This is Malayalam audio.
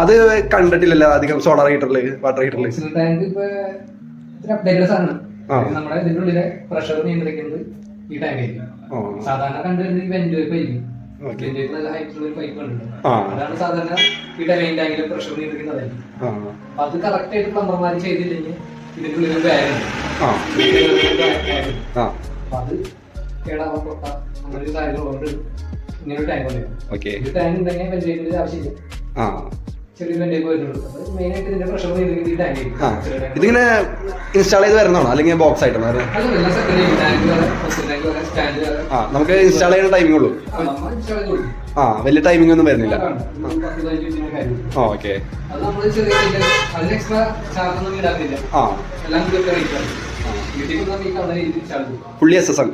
അത് കണ്ടിട്ടില്ലല്ലോ അധികം സോളാർ ഹീറ്ററില് വാട്ടർ ഹീറ്ററില്. നമ്മുടെ ഇതിന്റെ ഉള്ളിലെ പ്രഷർ നിയന്ത്രിക്കുന്നത് ഈ ടാങ്കായിരിക്കും. സാധാരണ കണ്ടുവരുന്നത് വെന്റ് പൈപ്പ് ആയിരിക്കും. നല്ല ഹൈറ്റുള്ള ഒരു പൈപ്പ് കണ്ടിട്ടുണ്ട്. അതാണ് സാധാരണ ഈ ടാങ്കിലെ പ്രഷർ നിയന്ത്രിക്കുന്നതായിരിക്കും. അത് കറക്റ്റ് ആയിട്ട് പ്ലംബർമാർ ചെയ്തില്ലെങ്കിൽ ഇതിന്റെ ഉള്ളിൽ ബാഗുണ്ട്. അത് കേടാവാൻ പൊട്ട അങ്ങനെ ഒരു കാര്യങ്ങളുണ്ട്. ഇങ്ങനെ ഒരു ടാങ്ക് വന്നിരുന്നു. ഈ ടാങ്ക് ഉണ്ടെങ്കിൽ വെന്റിലേറ്ററിന്റെ ആവശ്യമില്ല. ചെറിയ വെന്റിലേക്ക് വരുന്നുള്ളൂ. മെയിൻ ആയിട്ട് ഇതിന്റെ പ്രഷർ നിയന്ത്രിക്കുന്നത് ഈ ടാങ്ക്. ഇതിങ്ങനെ ഇൻസ്റ്റാൾ ചെയ്ത് വരുന്നതാണോ അല്ലെങ്കിൽ ബോക്സ് ആയിട്ടാണോ? നമുക്ക് ഇൻസ്റ്റാൾ ചെയ്യുന്ന ടൈമിംഗ് ഉള്ളൂ. വലിയ ടൈമിംഗ് ഒന്നും വരുന്നില്ല. ഓക്കെ. ഫുള്ളി SS ആണ്.